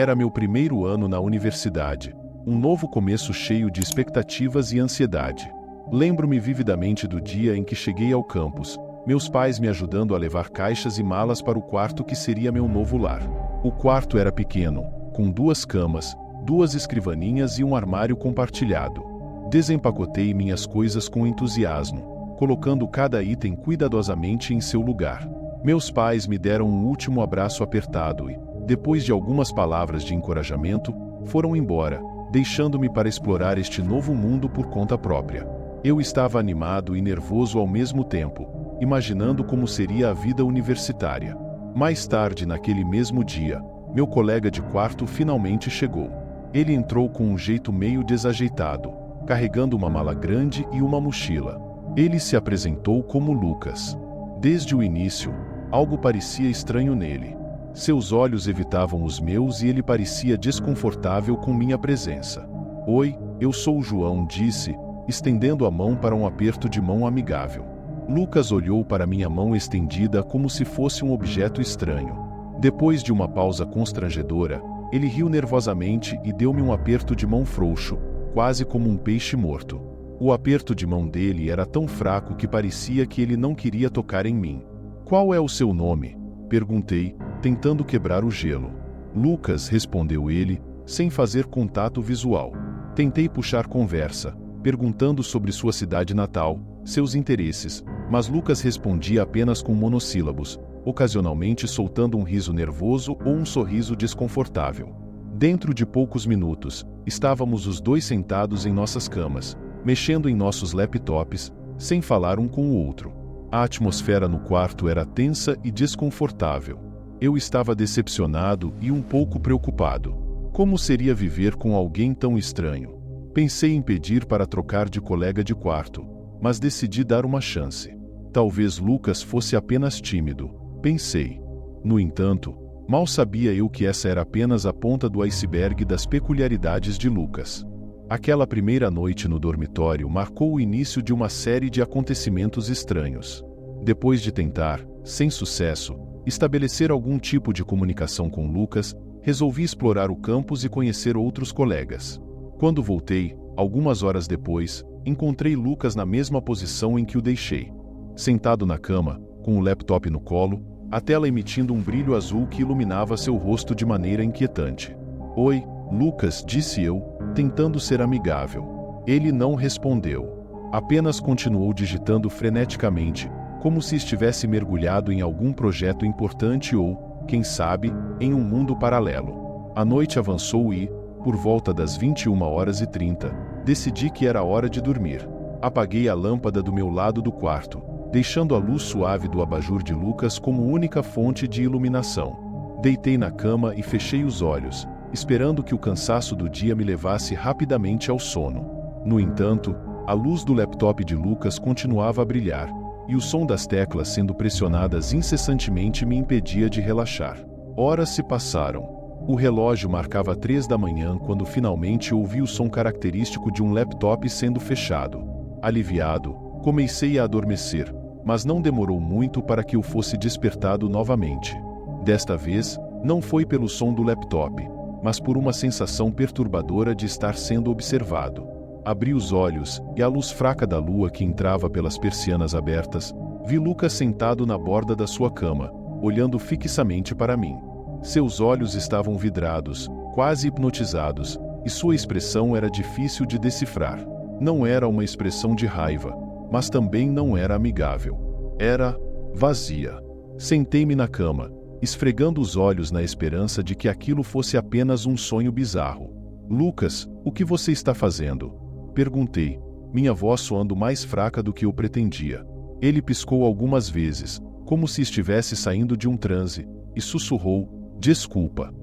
Era meu primeiro ano na universidade, um novo começo cheio de expectativas e ansiedade. Lembro-me vividamente do dia em que cheguei ao campus, meus pais me ajudando a levar caixas e malas para o quarto que seria meu novo lar. O quarto era pequeno, com 2 camas, 2 escrivaninhas e um armário compartilhado. Desempacotei minhas coisas com entusiasmo, colocando cada item cuidadosamente em seu lugar. Meus pais me deram um último abraço apertado e, depois de algumas palavras de encorajamento, foram embora, deixando-me para explorar este novo mundo por conta própria. Eu estava animado e nervoso ao mesmo tempo, imaginando como seria a vida universitária. Mais tarde naquele mesmo dia, meu colega de quarto finalmente chegou. Ele entrou com um jeito meio desajeitado, carregando uma mala grande e uma mochila. Ele se apresentou como Lucas. Desde o início, algo parecia estranho nele. Seus olhos evitavam os meus e ele parecia desconfortável com minha presença. "Oi, eu sou o João", disse, estendendo a mão para um aperto de mão amigável. Lucas olhou para minha mão estendida como se fosse um objeto estranho. Depois de uma pausa constrangedora, ele riu nervosamente e deu-me um aperto de mão frouxo, quase como um peixe morto. O aperto de mão dele era tão fraco que parecia que ele não queria tocar em mim. "Qual é o seu nome?", perguntei, tentando quebrar o gelo. "Lucas", respondeu ele, sem fazer contato visual. Tentei puxar conversa, perguntando sobre sua cidade natal, seus interesses, mas Lucas respondia apenas com monossílabos, ocasionalmente soltando um riso nervoso ou um sorriso desconfortável. Dentro de poucos minutos, estávamos os 2 sentados em nossas camas, mexendo em nossos laptops, sem falar um com o outro. A atmosfera no quarto era tensa e desconfortável. Eu estava decepcionado e um pouco preocupado. Como seria viver com alguém tão estranho? Pensei em pedir para trocar de colega de quarto, mas decidi dar uma chance. Talvez Lucas fosse apenas tímido, pensei. No entanto, mal sabia eu que essa era apenas a ponta do iceberg das peculiaridades de Lucas. Aquela primeira noite no dormitório marcou o início de uma série de acontecimentos estranhos. Depois de tentar, sem sucesso, estabelecer algum tipo de comunicação com Lucas, resolvi explorar o campus e conhecer outros colegas. Quando voltei, algumas horas depois, encontrei Lucas na mesma posição em que o deixei. Sentado na cama, com o laptop no colo, a tela emitindo um brilho azul que iluminava seu rosto de maneira inquietante. "Oi, Lucas", disse eu, tentando ser amigável. Ele não respondeu. Apenas continuou digitando freneticamente, como se estivesse mergulhado em algum projeto importante ou, quem sabe, em um mundo paralelo. A noite avançou e, por volta das 21h30, decidi que era hora de dormir. Apaguei a lâmpada do meu lado do quarto, deixando a luz suave do abajur de Lucas como única fonte de iluminação. Deitei na cama e fechei os olhos, esperando que o cansaço do dia me levasse rapidamente ao sono. No entanto, a luz do laptop de Lucas continuava a brilhar, e o som das teclas sendo pressionadas incessantemente me impedia de relaxar. Horas se passaram. O relógio marcava 3 da manhã quando finalmente ouvi o som característico de um laptop sendo fechado. Aliviado, comecei a adormecer, mas não demorou muito para que eu fosse despertado novamente. Desta vez, não foi pelo som do laptop, mas por uma sensação perturbadora de estar sendo observado. Abri os olhos, e à luz fraca da lua que entrava pelas persianas abertas, vi Lucas sentado na borda da sua cama, olhando fixamente para mim. Seus olhos estavam vidrados, quase hipnotizados, e sua expressão era difícil de decifrar. Não era uma expressão de raiva, mas também não era amigável. Era vazia. Sentei-me na cama, esfregando os olhos na esperança de que aquilo fosse apenas um sonho bizarro. "Lucas, o que você está fazendo?", perguntei, minha voz soando mais fraca do que eu pretendia. Ele piscou algumas vezes, como se estivesse saindo de um transe, e sussurrou: "Desculpa".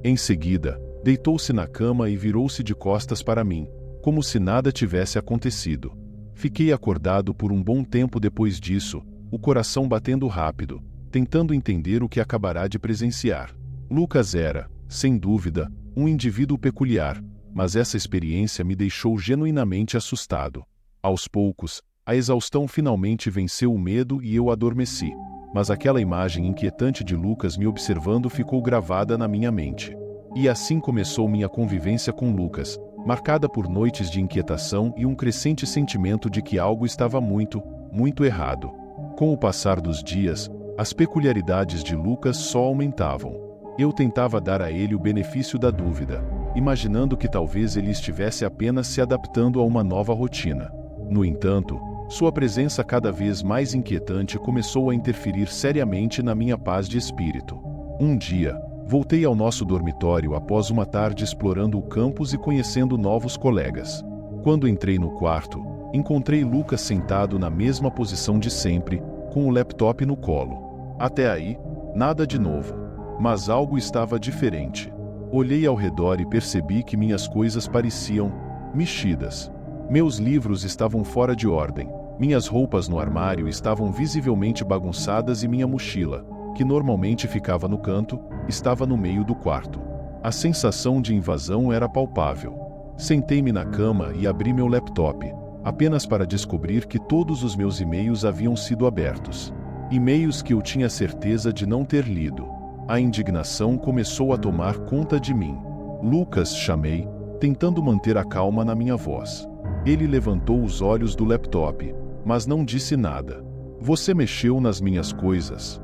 Em seguida, deitou-se na cama e virou-se de costas para mim, como se nada tivesse acontecido. Fiquei acordado por um bom tempo depois disso, o coração batendo rápido, tentando entender o que acabará de presenciar. Lucas era, sem dúvida, um indivíduo peculiar, mas essa experiência me deixou genuinamente assustado. Aos poucos, a exaustão finalmente venceu o medo e eu adormeci, mas aquela imagem inquietante de Lucas me observando ficou gravada na minha mente. E assim começou minha convivência com Lucas, marcada por noites de inquietação e um crescente sentimento de que algo estava muito, muito errado. Com o passar dos dias, as peculiaridades de Lucas só aumentavam. Eu tentava dar a ele o benefício da dúvida, imaginando que talvez ele estivesse apenas se adaptando a uma nova rotina. No entanto, sua presença cada vez mais inquietante começou a interferir seriamente na minha paz de espírito. Um dia, voltei ao nosso dormitório após uma tarde explorando o campus e conhecendo novos colegas. Quando entrei no quarto, encontrei Lucas sentado na mesma posição de sempre, com o laptop no colo. Até aí, nada de novo. Mas algo estava diferente. Olhei ao redor e percebi que minhas coisas pareciam mexidas. Meus livros estavam fora de ordem, minhas roupas no armário estavam visivelmente bagunçadas e minha mochila, que normalmente ficava no canto, estava no meio do quarto. A sensação de invasão era palpável. Sentei-me na cama e abri meu laptop, apenas para descobrir que todos os meus e-mails haviam sido abertos. E-mails que eu tinha certeza de não ter lido. A indignação começou a tomar conta de mim. Lucas, chamei, tentando manter a calma na minha voz. Ele levantou os olhos do laptop, mas não disse nada. Você mexeu nas minhas coisas?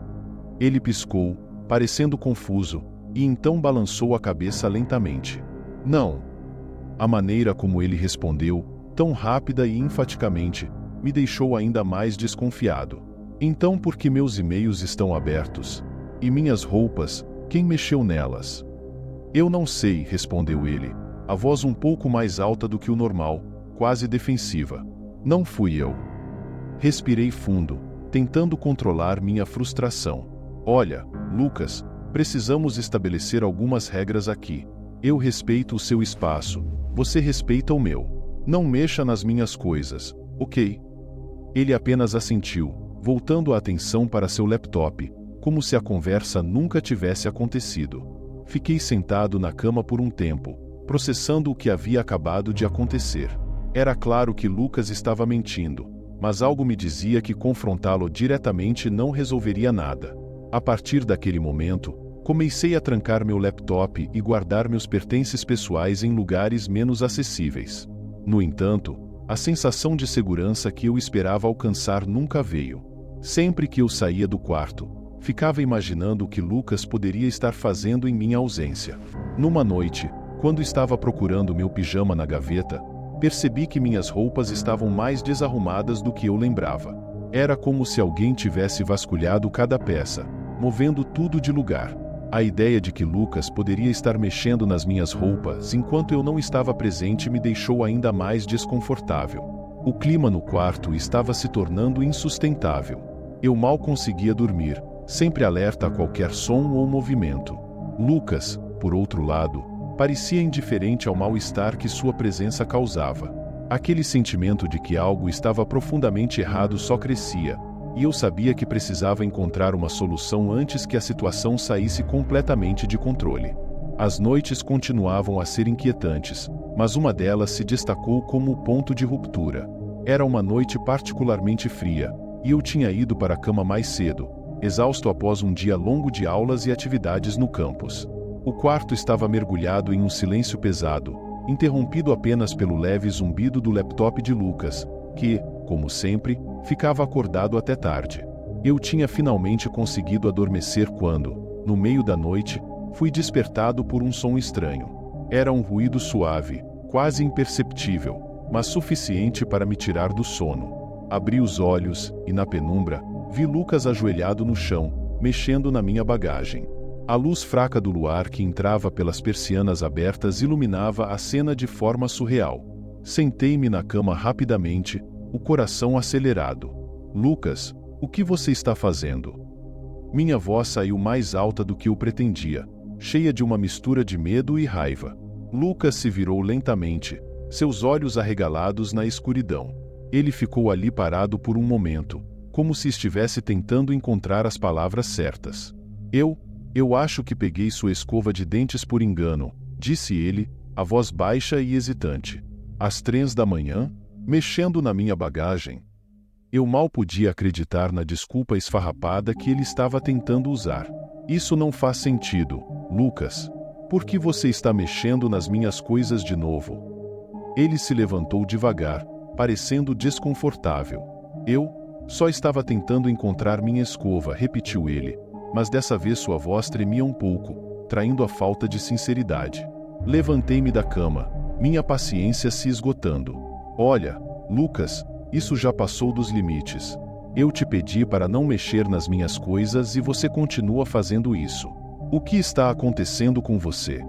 Ele piscou, parecendo confuso, e então balançou a cabeça lentamente. Não. A maneira como ele respondeu, tão rápida e enfaticamente, me deixou ainda mais desconfiado. Então por que meus e-mails estão abertos? E minhas roupas, quem mexeu nelas? Eu não sei, respondeu ele, a voz um pouco mais alta do que o normal, quase defensiva. Não fui eu. Respirei fundo, tentando controlar minha frustração. Olha, Lucas, precisamos estabelecer algumas regras aqui. Eu respeito o seu espaço, você respeita o meu. Não mexa nas minhas coisas, ok? Ele apenas assentiu, voltando a atenção para seu laptop, como se a conversa nunca tivesse acontecido. Fiquei sentado na cama por um tempo, processando o que havia acabado de acontecer. Era claro que Lucas estava mentindo, mas algo me dizia que confrontá-lo diretamente não resolveria nada. A partir daquele momento, comecei a trancar meu laptop e guardar meus pertences pessoais em lugares menos acessíveis. No entanto, a sensação de segurança que eu esperava alcançar nunca veio. Sempre que eu saía do quarto, ficava imaginando o que Lucas poderia estar fazendo em minha ausência. Numa noite, quando estava procurando meu pijama na gaveta, percebi que minhas roupas estavam mais desarrumadas do que eu lembrava. Era como se alguém tivesse vasculhado cada peça, movendo tudo de lugar. A ideia de que Lucas poderia estar mexendo nas minhas roupas enquanto eu não estava presente me deixou ainda mais desconfortável. O clima no quarto estava se tornando insustentável. Eu mal conseguia dormir, sempre alerta a qualquer som ou movimento. Lucas, por outro lado, parecia indiferente ao mal-estar que sua presença causava. Aquele sentimento de que algo estava profundamente errado só crescia, e eu sabia que precisava encontrar uma solução antes que a situação saísse completamente de controle. As noites continuavam a ser inquietantes, mas uma delas se destacou como o ponto de ruptura. Era uma noite particularmente fria, e eu tinha ido para a cama mais cedo, exausto após um dia longo de aulas e atividades no campus. O quarto estava mergulhado em um silêncio pesado, interrompido apenas pelo leve zumbido do laptop de Lucas, que, como sempre, ficava acordado até tarde. Eu tinha finalmente conseguido adormecer quando, no meio da noite, fui despertado por um som estranho. Era um ruído suave, quase imperceptível, mas suficiente para me tirar do sono. Abri os olhos e, na penumbra, vi Lucas ajoelhado no chão, mexendo na minha bagagem. A luz fraca do luar que entrava pelas persianas abertas iluminava a cena de forma surreal. Sentei-me na cama rapidamente, o coração acelerado. Lucas, o que você está fazendo? Minha voz saiu mais alta do que eu pretendia, cheia de uma mistura de medo e raiva. Lucas se virou lentamente, seus olhos arregalados na escuridão. Ele ficou ali parado por um momento, como se estivesse tentando encontrar as palavras certas. Eu acho que peguei sua escova de dentes por engano, disse ele, a voz baixa e hesitante. Às 3 da manhã, mexendo na minha bagagem. Eu mal podia acreditar na desculpa esfarrapada que ele estava tentando usar. Isso não faz sentido, Lucas. Por que você está mexendo nas minhas coisas de novo? Ele se levantou devagar, parecendo desconfortável. Eu só estava tentando encontrar minha escova, repetiu ele, mas dessa vez sua voz tremia um pouco, traindo a falta de sinceridade. Levantei-me da cama, minha paciência se esgotando. Olha, Lucas, isso já passou dos limites. Eu te pedi para não mexer nas minhas coisas e você continua fazendo isso. O que está acontecendo com você?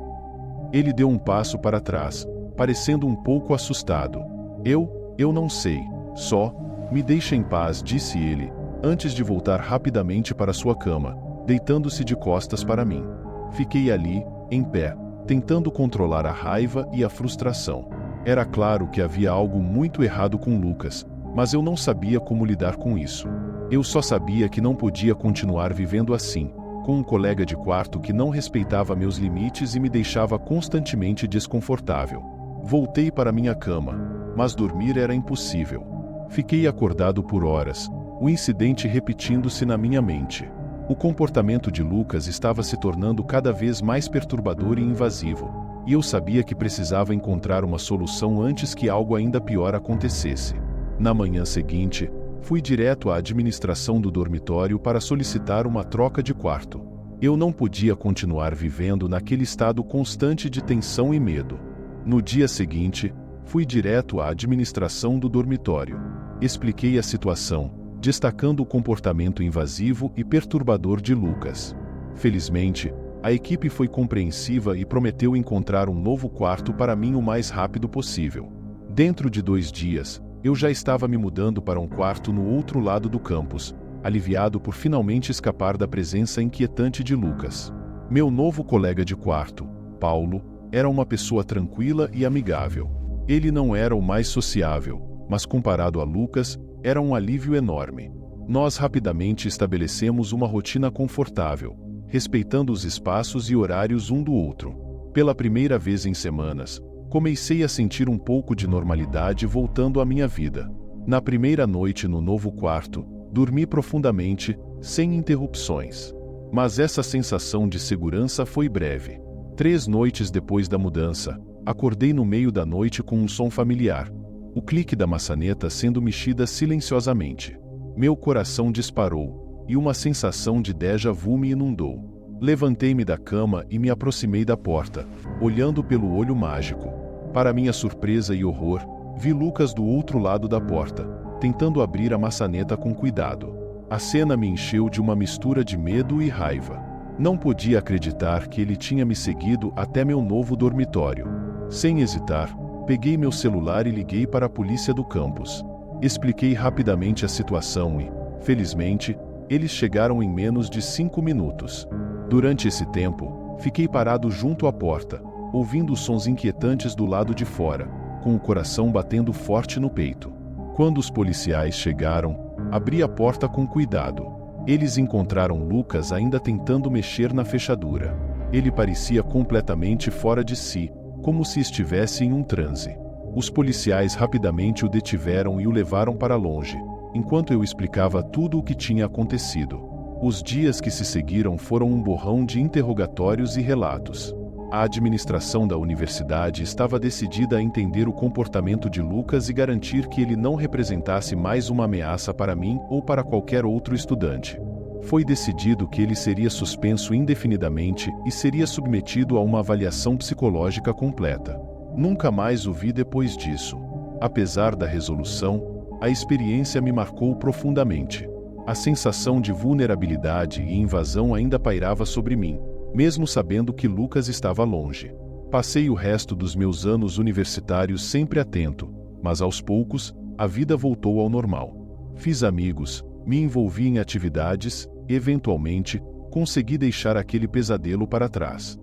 Ele deu um passo para trás, parecendo um pouco assustado. Eu não sei. Só, me deixa em paz, disse ele, antes de voltar rapidamente para sua cama, deitando-se de costas para mim. Fiquei ali, em pé, tentando controlar a raiva e a frustração. Era claro que havia algo muito errado com Lucas, mas eu não sabia como lidar com isso. Eu só sabia que não podia continuar vivendo assim, com um colega de quarto que não respeitava meus limites e me deixava constantemente desconfortável. Voltei para minha cama, mas dormir era impossível. Fiquei acordado por horas, o incidente repetindo-se na minha mente. O comportamento de Lucas estava se tornando cada vez mais perturbador e invasivo, e eu sabia que precisava encontrar uma solução antes que algo ainda pior acontecesse. Na manhã seguinte, fui direto à administração do dormitório para solicitar uma troca de quarto. Eu não podia continuar vivendo naquele estado constante de tensão e medo. No dia seguinte, fui direto à administração do dormitório. Expliquei a situação, destacando o comportamento invasivo e perturbador de Lucas. Felizmente, a equipe foi compreensiva e prometeu encontrar um novo quarto para mim o mais rápido possível. Dentro de 2 dias, eu já estava me mudando para um quarto no outro lado do campus, aliviado por finalmente escapar da presença inquietante de Lucas. Meu novo colega de quarto, Paulo, era uma pessoa tranquila e amigável. Ele não era o mais sociável, mas comparado a Lucas, era um alívio enorme. Nós rapidamente estabelecemos uma rotina confortável, respeitando os espaços e horários um do outro. Pela primeira vez em semanas, comecei a sentir um pouco de normalidade voltando à minha vida. Na primeira noite no novo quarto, dormi profundamente, sem interrupções. Mas essa sensação de segurança foi breve. 3 noites depois da mudança, acordei no meio da noite com um som familiar. O clique da maçaneta sendo mexida silenciosamente. Meu coração disparou, e uma sensação de déjà vu me inundou. Levantei-me da cama e me aproximei da porta, olhando pelo olho mágico. Para minha surpresa e horror, vi Lucas do outro lado da porta, tentando abrir a maçaneta com cuidado. A cena me encheu de uma mistura de medo e raiva. Não podia acreditar que ele tinha me seguido até meu novo dormitório. Sem hesitar, peguei meu celular e liguei para a polícia do campus. Expliquei rapidamente a situação e, felizmente, eles chegaram em menos de 5 minutos. Durante esse tempo, fiquei parado junto à porta, ouvindo os sons inquietantes do lado de fora, com o coração batendo forte no peito. Quando os policiais chegaram, abri a porta com cuidado. Eles encontraram Lucas ainda tentando mexer na fechadura. Ele parecia completamente fora de si, como se estivesse em um transe. Os policiais rapidamente o detiveram e o levaram para longe, enquanto eu explicava tudo o que tinha acontecido. Os dias que se seguiram foram um borrão de interrogatórios e relatos. A administração da universidade estava decidida a entender o comportamento de Lucas e garantir que ele não representasse mais uma ameaça para mim ou para qualquer outro estudante. Foi decidido que ele seria suspenso indefinidamente e seria submetido a uma avaliação psicológica completa. Nunca mais o vi depois disso. Apesar da resolução, a experiência me marcou profundamente. A sensação de vulnerabilidade e invasão ainda pairava sobre mim, mesmo sabendo que Lucas estava longe. Passei o resto dos meus anos universitários sempre atento, mas aos poucos, a vida voltou ao normal. Fiz amigos, me envolvi em atividades, e, eventualmente, consegui deixar aquele pesadelo para trás.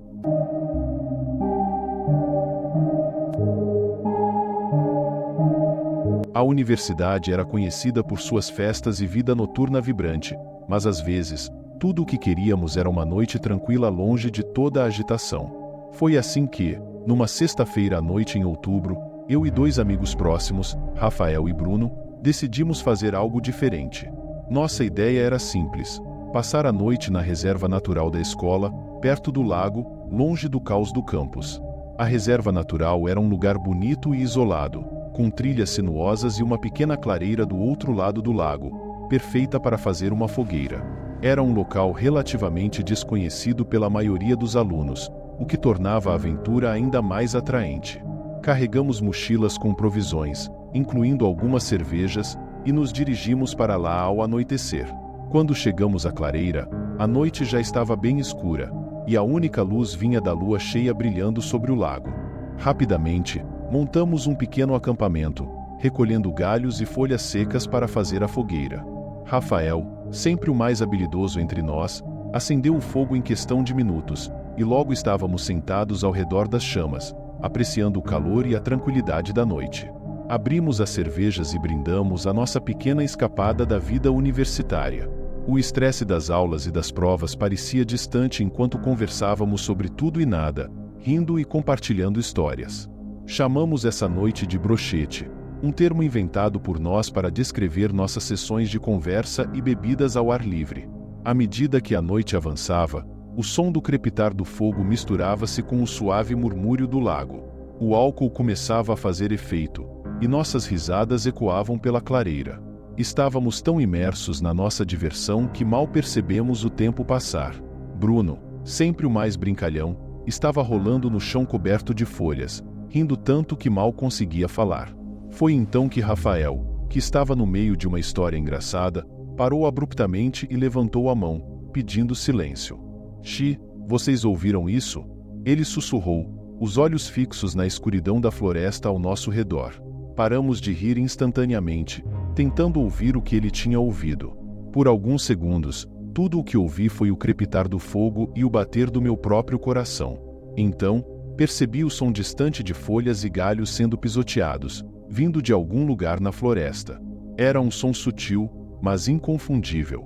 A universidade era conhecida por suas festas e vida noturna vibrante, mas às vezes, tudo o que queríamos era uma noite tranquila longe de toda a agitação. Foi assim que, numa sexta-feira à noite em outubro, eu e 2 amigos próximos, Rafael e Bruno, decidimos fazer algo diferente. Nossa ideia era simples: passar a noite na reserva natural da escola, perto do lago, longe do caos do campus. A reserva natural era um lugar bonito e isolado, com trilhas sinuosas e uma pequena clareira do outro lado do lago, perfeita para fazer uma fogueira. Era um local relativamente desconhecido pela maioria dos alunos, o que tornava a aventura ainda mais atraente. Carregamos mochilas com provisões, incluindo algumas cervejas, e nos dirigimos para lá ao anoitecer. Quando chegamos à clareira, a noite já estava bem escura, e a única luz vinha da lua cheia brilhando sobre o lago. Rapidamente, montamos um pequeno acampamento, recolhendo galhos e folhas secas para fazer a fogueira. Rafael, sempre o mais habilidoso entre nós, acendeu o fogo em questão de minutos, e logo estávamos sentados ao redor das chamas, apreciando o calor e a tranquilidade da noite. Abrimos as cervejas e brindamos a nossa pequena escapada da vida universitária. O estresse das aulas e das provas parecia distante enquanto conversávamos sobre tudo e nada, rindo e compartilhando histórias. Chamamos essa noite de brochete, um termo inventado por nós para descrever nossas sessões de conversa e bebidas ao ar livre. À medida que a noite avançava, o som do crepitar do fogo misturava-se com o suave murmúrio do lago. O álcool começava a fazer efeito, e nossas risadas ecoavam pela clareira. Estávamos tão imersos na nossa diversão que mal percebemos o tempo passar. Bruno, sempre o mais brincalhão, estava rolando no chão coberto de folhas, rindo tanto que mal conseguia falar. Foi então que Rafael, que estava no meio de uma história engraçada, parou abruptamente e levantou a mão, pedindo silêncio. "Xi, vocês ouviram isso?" Ele sussurrou, os olhos fixos na escuridão da floresta ao nosso redor. Paramos de rir instantaneamente, tentando ouvir o que ele tinha ouvido. Por alguns segundos, tudo o que ouvi foi o crepitar do fogo e o bater do meu próprio coração. Então, percebi o som distante de folhas e galhos sendo pisoteados, vindo de algum lugar na floresta. Era um som sutil, mas inconfundível.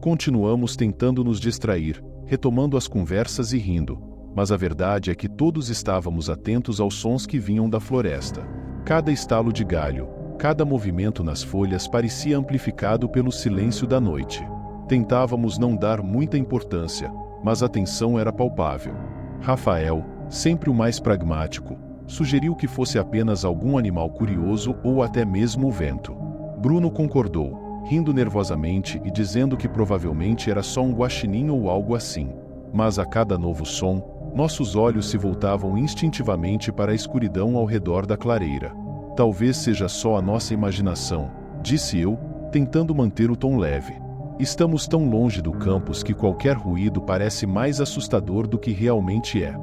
Continuamos tentando nos distrair, retomando as conversas e rindo, mas a verdade é que todos estávamos atentos aos sons que vinham da floresta. Cada estalo de galho, cada movimento nas folhas parecia amplificado pelo silêncio da noite. Tentávamos não dar muita importância, mas a tensão era palpável. Rafael, sempre o mais pragmático, sugeriu que fosse apenas algum animal curioso ou até mesmo o vento. Bruno concordou, rindo nervosamente e dizendo que provavelmente era só um guaxinim ou algo assim. Mas a cada novo som, nossos olhos se voltavam instintivamente para a escuridão ao redor da clareira. "Talvez seja só a nossa imaginação", disse eu, tentando manter o tom leve. "Estamos tão longe do campus que qualquer ruído parece mais assustador do que realmente é."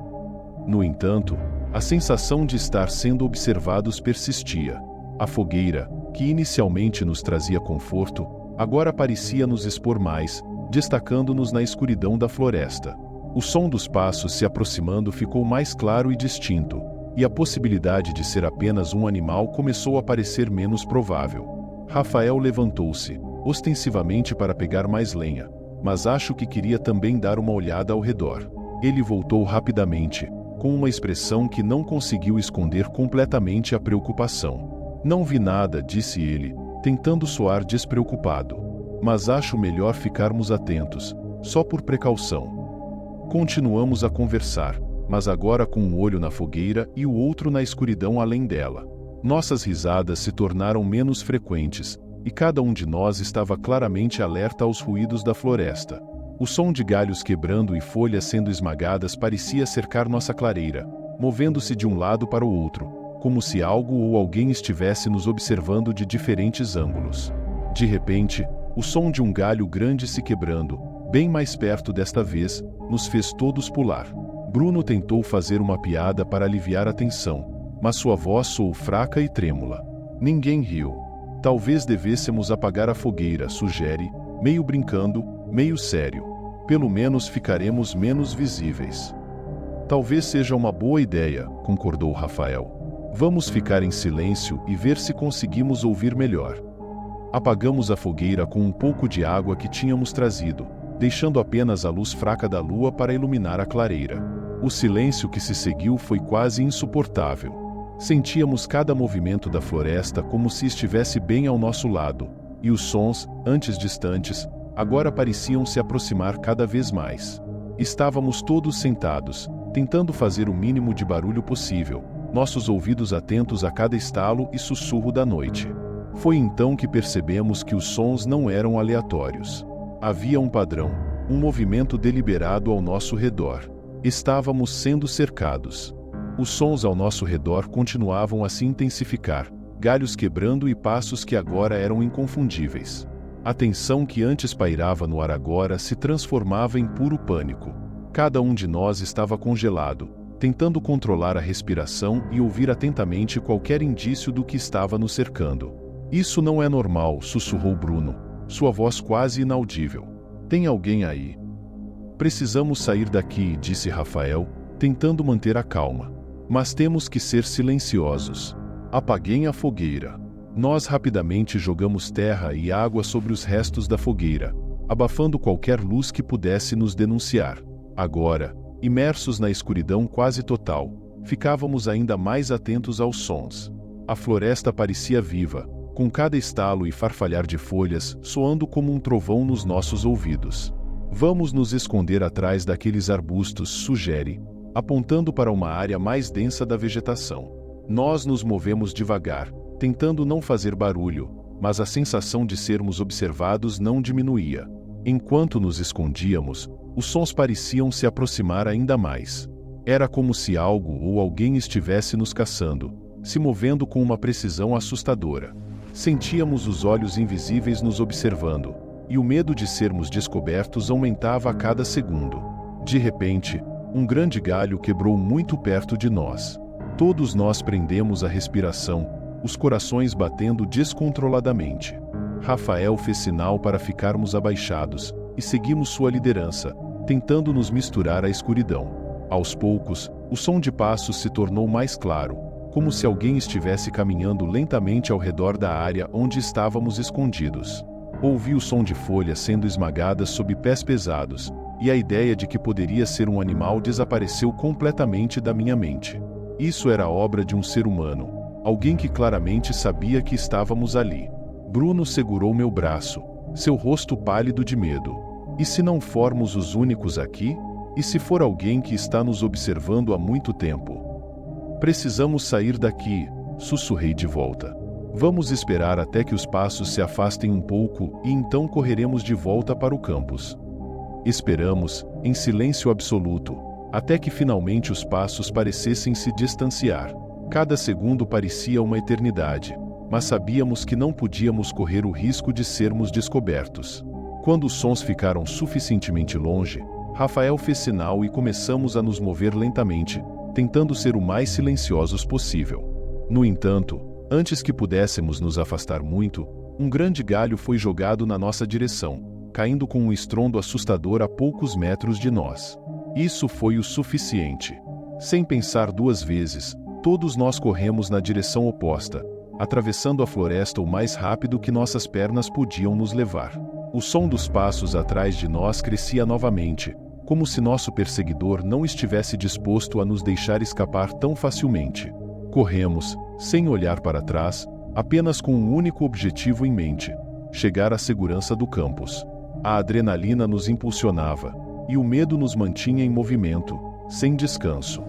No entanto, a sensação de estar sendo observados persistia. A fogueira, que inicialmente nos trazia conforto, agora parecia nos expor mais, destacando-nos na escuridão da floresta. O som dos passos se aproximando ficou mais claro e distinto, e a possibilidade de ser apenas um animal começou a parecer menos provável. Rafael levantou-se, ostensivamente para pegar mais lenha, mas acho que queria também dar uma olhada ao redor. Ele voltou rapidamente, com uma expressão que não conseguiu esconder completamente a preocupação. "Não vi nada", disse ele, tentando soar despreocupado. "Mas acho melhor ficarmos atentos, só por precaução." Continuamos a conversar, mas agora com um olho na fogueira e o outro na escuridão além dela. Nossas risadas se tornaram menos frequentes, e cada um de nós estava claramente alerta aos ruídos da floresta. O som de galhos quebrando e folhas sendo esmagadas parecia cercar nossa clareira, movendo-se de um lado para o outro, como se algo ou alguém estivesse nos observando de diferentes ângulos. De repente, o som de um galho grande se quebrando, bem mais perto desta vez, nos fez todos pular. Bruno tentou fazer uma piada para aliviar a tensão, mas sua voz soou fraca e trêmula. Ninguém riu. "Talvez devêssemos apagar a fogueira", sugere, meio brincando, meio sério. "Pelo menos ficaremos menos visíveis." "Talvez seja uma boa ideia", concordou Rafael. "Vamos ficar em silêncio e ver se conseguimos ouvir melhor." Apagamos a fogueira com um pouco de água que tínhamos trazido, deixando apenas a luz fraca da lua para iluminar a clareira. O silêncio que se seguiu foi quase insuportável. Sentíamos cada movimento da floresta como se estivesse bem ao nosso lado, e os sons, antes distantes, agora pareciam se aproximar cada vez mais. Estávamos todos sentados, tentando fazer o mínimo de barulho possível, nossos ouvidos atentos a cada estalo e sussurro da noite. Foi então que percebemos que os sons não eram aleatórios. Havia um padrão, um movimento deliberado ao nosso redor. Estávamos sendo cercados. Os sons ao nosso redor continuavam a se intensificar, galhos quebrando e passos que agora eram inconfundíveis. A tensão que antes pairava no ar agora se transformava em puro pânico. Cada um de nós estava congelado, tentando controlar a respiração e ouvir atentamente qualquer indício do que estava nos cercando. Isso não é normal, sussurrou Bruno, sua voz quase inaudível. Tem alguém aí? Precisamos sair daqui, disse Rafael, tentando manter a calma. Mas temos que ser silenciosos. Apaguem a fogueira. Nós rapidamente jogamos terra e água sobre os restos da fogueira, abafando qualquer luz que pudesse nos denunciar. Agora, imersos na escuridão quase total, ficávamos ainda mais atentos aos sons. A floresta parecia viva, com cada estalo e farfalhar de folhas soando como um trovão nos nossos ouvidos. Vamos nos esconder atrás daqueles arbustos, sugere, apontando para uma área mais densa da vegetação. Nós nos movemos devagar, tentando não fazer barulho, mas a sensação de sermos observados não diminuía. Enquanto nos escondíamos, os sons pareciam se aproximar ainda mais. Era como se algo ou alguém estivesse nos caçando, se movendo com uma precisão assustadora. Sentíamos os olhos invisíveis nos observando, e o medo de sermos descobertos aumentava a cada segundo. De repente, um grande galho quebrou muito perto de nós. Todos nós prendemos a respiração, os corações batendo descontroladamente. Rafael fez sinal para ficarmos abaixados, e seguimos sua liderança, tentando nos misturar à escuridão. Aos poucos, o som de passos se tornou mais claro, como se alguém estivesse caminhando lentamente ao redor da área onde estávamos escondidos. Ouvi o som de folhas sendo esmagadas sob pés pesados, e a ideia de que poderia ser um animal desapareceu completamente da minha mente. Isso era obra de um ser humano, alguém que claramente sabia que estávamos ali. Bruno segurou meu braço, seu rosto pálido de medo. E se não formos os únicos aqui? E se for alguém que está nos observando há muito tempo? Precisamos sair daqui, sussurrei de volta. Vamos esperar até que os passos se afastem um pouco e então correremos de volta para o campus. Esperamos, em silêncio absoluto, até que finalmente os passos parecessem se distanciar. Cada segundo parecia uma eternidade, mas sabíamos que não podíamos correr o risco de sermos descobertos. Quando os sons ficaram suficientemente longe, Rafael fez sinal e começamos a nos mover lentamente, tentando ser o mais silenciosos possível. No entanto, antes que pudéssemos nos afastar muito, um grande galho foi jogado na nossa direção, caindo com um estrondo assustador a poucos metros de nós. Isso foi o suficiente. Sem pensar duas vezes, todos nós corremos na direção oposta, atravessando a floresta o mais rápido que nossas pernas podiam nos levar. O som dos passos atrás de nós crescia novamente, como se nosso perseguidor não estivesse disposto a nos deixar escapar tão facilmente. Corremos, sem olhar para trás, apenas com um único objetivo em mente: chegar à segurança do campus. A adrenalina nos impulsionava, e o medo nos mantinha em movimento, sem descanso.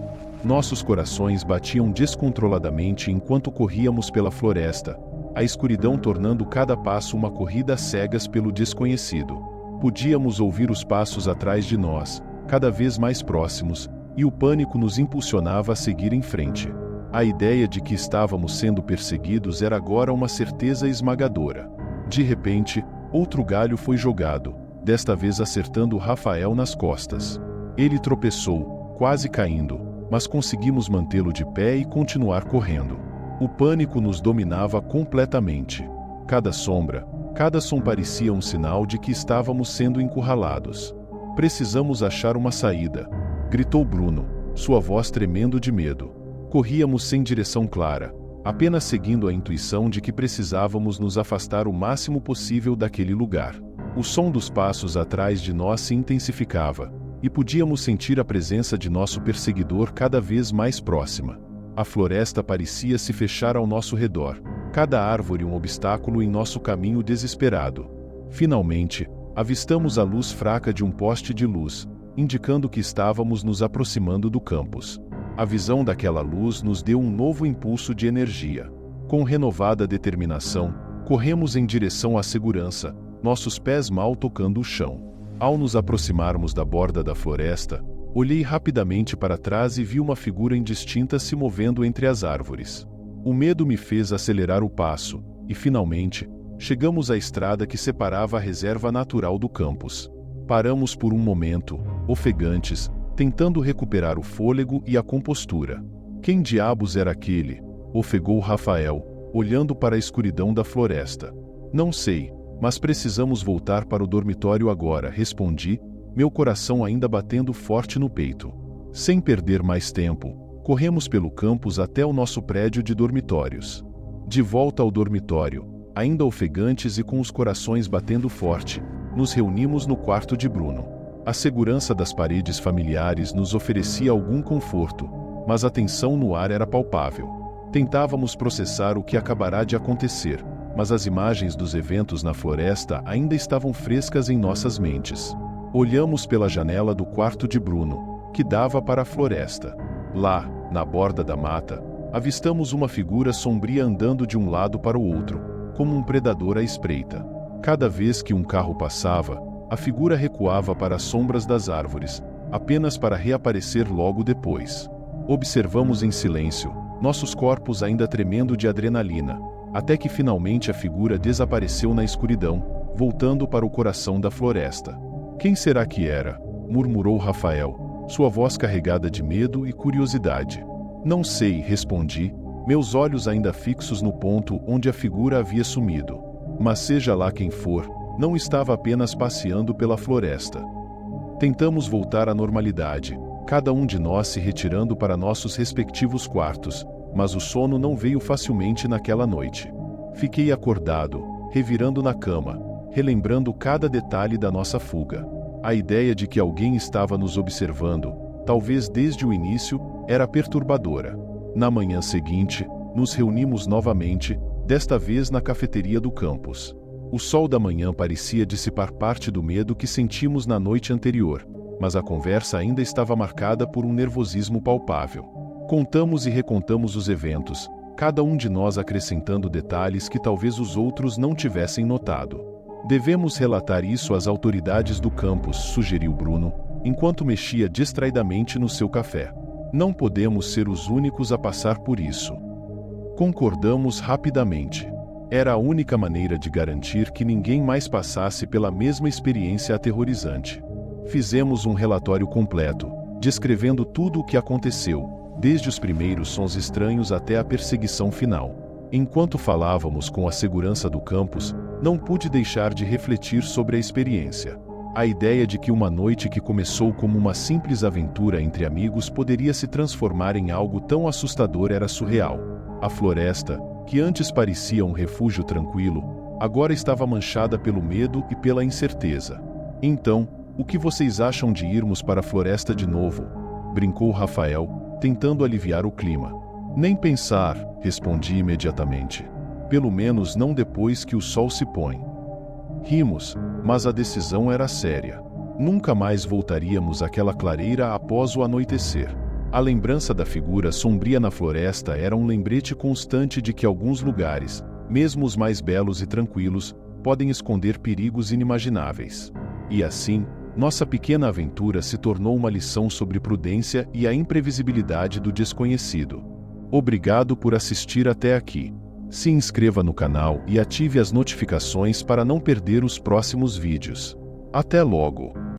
Nossos corações batiam descontroladamente enquanto corríamos pela floresta, a escuridão tornando cada passo uma corrida às cegas pelo desconhecido. Podíamos ouvir os passos atrás de nós, cada vez mais próximos, e o pânico nos impulsionava a seguir em frente. A ideia de que estávamos sendo perseguidos era agora uma certeza esmagadora. De repente, outro galho foi jogado, desta vez acertando Rafael nas costas. Ele tropeçou, quase caindo, mas conseguimos mantê-lo de pé e continuar correndo. O pânico nos dominava completamente. Cada sombra, cada som parecia um sinal de que estávamos sendo encurralados. Precisamos achar uma saída, gritou Bruno, sua voz tremendo de medo. Corríamos sem direção clara, apenas seguindo a intuição de que precisávamos nos afastar o máximo possível daquele lugar. O som dos passos atrás de nós se intensificava, e podíamos sentir a presença de nosso perseguidor cada vez mais próxima. A floresta parecia se fechar ao nosso redor, cada árvore um obstáculo em nosso caminho desesperado. Finalmente, avistamos a luz fraca de um poste de luz, indicando que estávamos nos aproximando do campus. A visão daquela luz nos deu um novo impulso de energia. Com renovada determinação, corremos em direção à segurança, nossos pés mal tocando o chão. Ao nos aproximarmos da borda da floresta, olhei rapidamente para trás e vi uma figura indistinta se movendo entre as árvores. O medo me fez acelerar o passo, e finalmente, chegamos à estrada que separava a reserva natural do campus. Paramos por um momento, ofegantes, tentando recuperar o fôlego e a compostura. Quem diabos era aquele? Ofegou Rafael, olhando para a escuridão da floresta. Não sei, mas precisamos voltar para o dormitório agora, respondi, meu coração ainda batendo forte no peito. Sem perder mais tempo, corremos pelo campus até o nosso prédio de dormitórios. De volta ao dormitório, ainda ofegantes e com os corações batendo forte, nos reunimos no quarto de Bruno. A segurança das paredes familiares nos oferecia algum conforto, mas a tensão no ar era palpável. Tentávamos processar o que acabará de acontecer, mas as imagens dos eventos na floresta ainda estavam frescas em nossas mentes. Olhamos pela janela do quarto de Bruno, que dava para a floresta. Lá, na borda da mata, avistamos uma figura sombria andando de um lado para o outro, como um predador à espreita. Cada vez que um carro passava, a figura recuava para as sombras das árvores, apenas para reaparecer logo depois. Observamos em silêncio, nossos corpos ainda tremendo de adrenalina, até que finalmente a figura desapareceu na escuridão, voltando para o coração da floresta. Quem será que era? Murmurou Rafael, sua voz carregada de medo e curiosidade. Não sei, respondi, meus olhos ainda fixos no ponto onde a figura havia sumido. Mas seja lá quem for, não estava apenas passeando pela floresta. Tentamos voltar à normalidade, cada um de nós se retirando para nossos respectivos quartos, mas o sono não veio facilmente naquela noite. Fiquei acordado, revirando na cama, relembrando cada detalhe da nossa fuga. A ideia de que alguém estava nos observando, talvez desde o início, era perturbadora. Na manhã seguinte, nos reunimos novamente, desta vez na cafeteria do campus. O sol da manhã parecia dissipar parte do medo que sentimos na noite anterior, mas a conversa ainda estava marcada por um nervosismo palpável. Contamos e recontamos os eventos, cada um de nós acrescentando detalhes que talvez os outros não tivessem notado. Devemos relatar isso às autoridades do campus, sugeriu Bruno, enquanto mexia distraidamente no seu café. Não podemos ser os únicos a passar por isso. Concordamos rapidamente. Era a única maneira de garantir que ninguém mais passasse pela mesma experiência aterrorizante. Fizemos um relatório completo, descrevendo tudo o que aconteceu, desde os primeiros sons estranhos até a perseguição final. Enquanto falávamos com a segurança do campus, não pude deixar de refletir sobre a experiência. A ideia de que uma noite que começou como uma simples aventura entre amigos poderia se transformar em algo tão assustador era surreal. A floresta, que antes parecia um refúgio tranquilo, agora estava manchada pelo medo e pela incerteza. Então, o que vocês acham de irmos para a floresta de novo? Brincou Rafael, tentando aliviar o clima. Nem pensar, respondi imediatamente. Pelo menos não depois que o sol se põe. Rimos, mas a decisão era séria. Nunca mais voltaríamos àquela clareira após o anoitecer. A lembrança da figura sombria na floresta era um lembrete constante de que alguns lugares, mesmo os mais belos e tranquilos, podem esconder perigos inimagináveis. E assim, nossa pequena aventura se tornou uma lição sobre prudência e a imprevisibilidade do desconhecido. Obrigado por assistir até aqui. Se inscreva no canal e ative as notificações para não perder os próximos vídeos. Até logo!